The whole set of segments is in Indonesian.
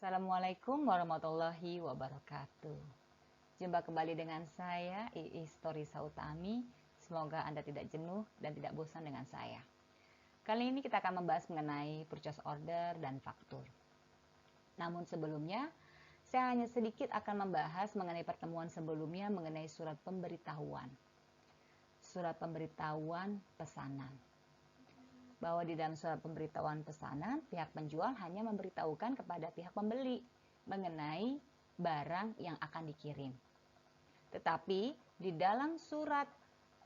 Assalamualaikum warahmatullahi wabarakatuh. Jumpa kembali dengan saya, Iis Torisa Utami. Semoga Anda tidak jenuh dan tidak bosan dengan saya. Kali ini kita akan membahas mengenai purchase order dan faktur. Namun sebelumnya, saya hanya sedikit akan membahas mengenai pertemuan sebelumnya mengenai surat pemberitahuan. Surat pemberitahuan pesanan. Bahwa di dalam surat pemberitahuan pesanan, pihak penjual hanya memberitahukan kepada pihak pembeli mengenai barang yang akan dikirim. Tetapi di dalam surat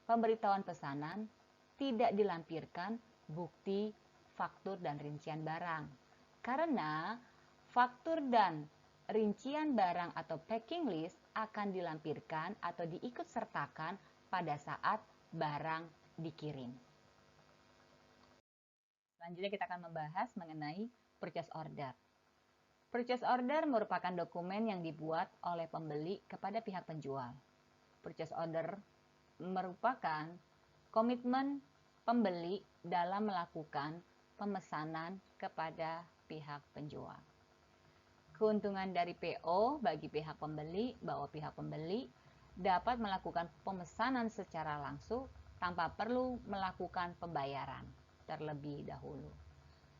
pemberitahuan pesanan tidak dilampirkan bukti, faktur, dan rincian barang. Karena faktur dan rincian barang atau packing list akan dilampirkan atau diikut sertakan pada saat barang dikirim. Selanjutnya kita akan membahas mengenai purchase order. Purchase order merupakan dokumen yang dibuat oleh pembeli kepada pihak penjual. Purchase order merupakan komitmen pembeli dalam melakukan pemesanan kepada pihak penjual. Keuntungan dari PO bagi pihak pembeli bahwa pihak pembeli dapat melakukan pemesanan secara langsung tanpa perlu melakukan pembayaran terlebih dahulu.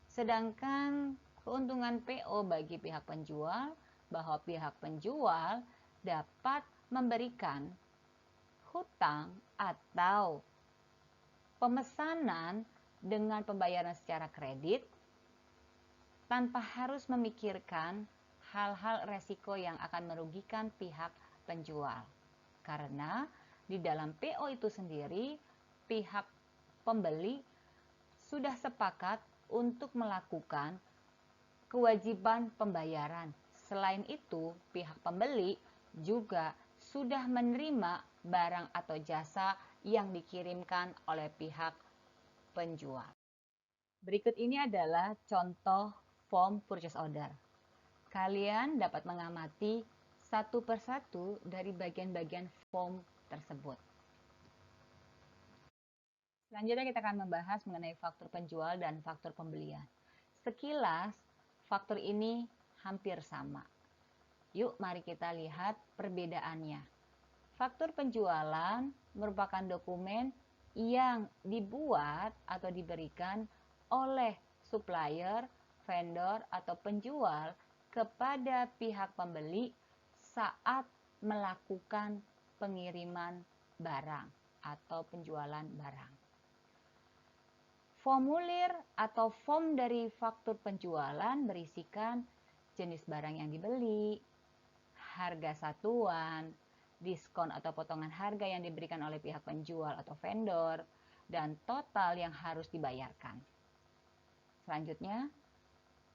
Sedangkan keuntungan PO bagi pihak penjual bahwa pihak penjual dapat memberikan hutang atau pemesanan dengan pembayaran secara kredit tanpa harus memikirkan hal-hal resiko yang akan merugikan pihak penjual. Karena di dalam PO itu sendiri pihak pembeli sudah sepakat untuk melakukan kewajiban pembayaran. Selain itu, pihak pembeli juga sudah menerima barang atau jasa yang dikirimkan oleh pihak penjual. Berikut ini adalah contoh form purchase order. Kalian dapat mengamati satu persatu dari bagian-bagian form tersebut. Selanjutnya kita akan membahas mengenai faktur penjual dan faktur pembelian. Sekilas, faktur ini hampir sama. Yuk mari kita lihat perbedaannya. Faktur penjualan merupakan dokumen yang dibuat atau diberikan oleh supplier, vendor, atau penjual kepada pihak pembeli saat melakukan pengiriman barang atau penjualan barang. Formulir atau form dari faktur penjualan berisikan jenis barang yang dibeli, harga satuan, diskon atau potongan harga yang diberikan oleh pihak penjual atau vendor, dan total yang harus dibayarkan. Selanjutnya,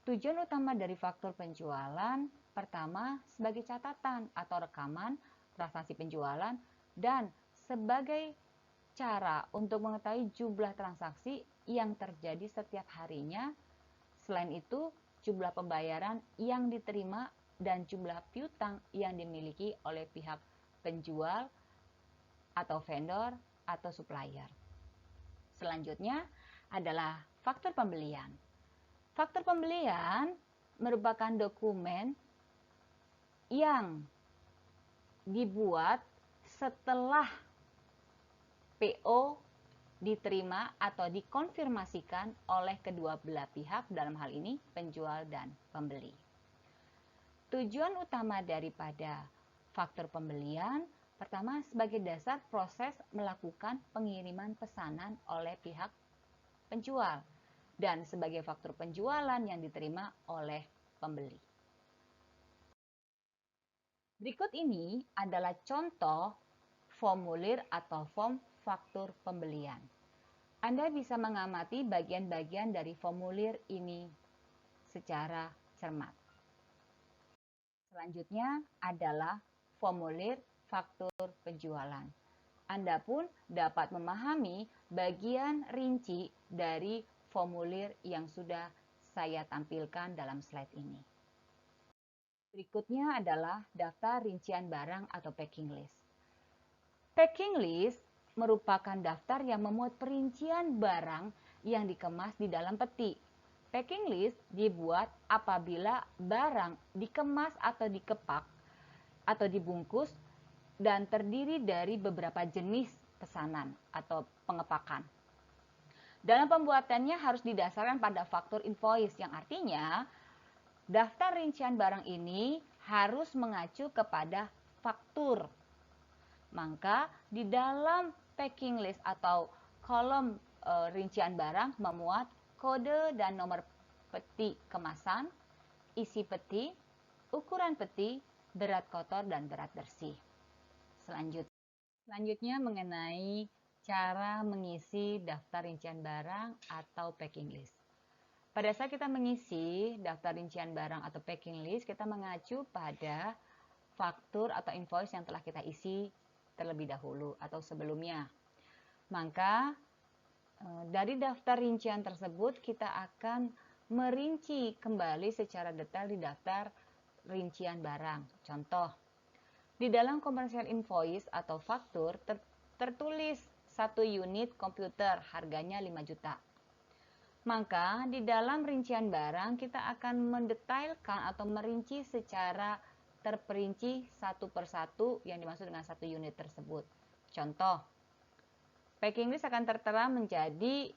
tujuan utama dari faktur penjualan pertama sebagai catatan atau rekaman transaksi penjualan dan sebagai cara untuk mengetahui jumlah transaksi yang terjadi setiap harinya. Selain itu, jumlah pembayaran yang diterima dan jumlah piutang yang dimiliki oleh pihak penjual atau vendor atau supplier. Selanjutnya adalah faktur pembelian. Faktur pembelian merupakan dokumen yang dibuat setelah PO diterima atau dikonfirmasikan oleh kedua belah pihak, dalam hal ini penjual dan pembeli. Tujuan utama daripada faktur pembelian pertama sebagai dasar proses melakukan pengiriman pesanan oleh pihak penjual dan sebagai faktur penjualan yang diterima oleh pembeli. Berikut ini adalah contoh formulir atau form faktur pembelian. Anda bisa mengamati bagian-bagian dari formulir ini secara cermat. Selanjutnya adalah formulir faktur penjualan. Anda pun dapat memahami bagian rinci dari formulir yang sudah saya tampilkan dalam slide ini. Berikutnya adalah daftar rincian barang atau packing list. Packing list merupakan daftar yang memuat perincian barang yang dikemas di dalam peti. Packing list dibuat apabila barang dikemas atau dikepak atau dibungkus dan terdiri dari beberapa jenis pesanan atau pengepakan. Dalam pembuatannya harus didasarkan pada faktur invoice, yang artinya daftar rincian barang ini harus mengacu kepada faktur. Maka di dalam packing list atau kolom rincian barang memuat kode dan nomor peti kemasan, isi peti, ukuran peti, berat kotor dan berat bersih. Selanjutnya mengenai cara mengisi daftar rincian barang atau packing list. Pada saat kita mengisi daftar rincian barang atau packing list, kita mengacu pada faktur atau invoice yang telah kita isi terlebih dahulu atau sebelumnya. Maka dari daftar rincian tersebut kita akan merinci kembali secara detail di daftar rincian barang. Contoh, di dalam commercial invoice atau faktur tertulis 1 unit komputer harganya 5 juta. Maka di dalam rincian barang kita akan mendetailkan atau merinci secara terperinci satu persatu yang dimaksud dengan 1 unit tersebut. Contoh, packing list akan tertera menjadi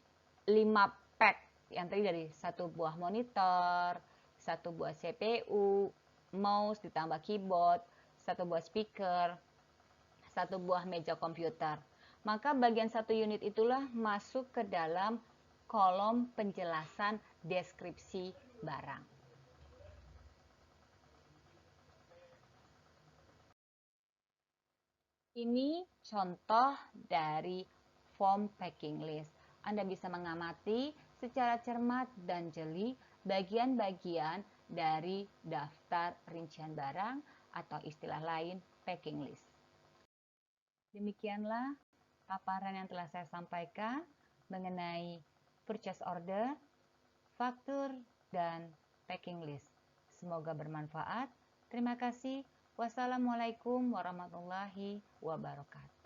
5 pack yang terdiri dari 1 buah monitor, 1 buah CPU, mouse ditambah keyboard, 1 buah speaker, 1 buah meja komputer. Maka bagian 1 unit itulah masuk ke dalam kolom penjelasan deskripsi barang. Ini contoh dari form packing list. Anda bisa mengamati secara cermat dan jeli bagian-bagian dari daftar rincian barang atau istilah lain packing list. Demikianlah paparan yang telah saya sampaikan mengenai purchase order, faktur, dan packing list. Semoga bermanfaat. Terima kasih. Wassalamualaikum warahmatullahi wabarakatuh.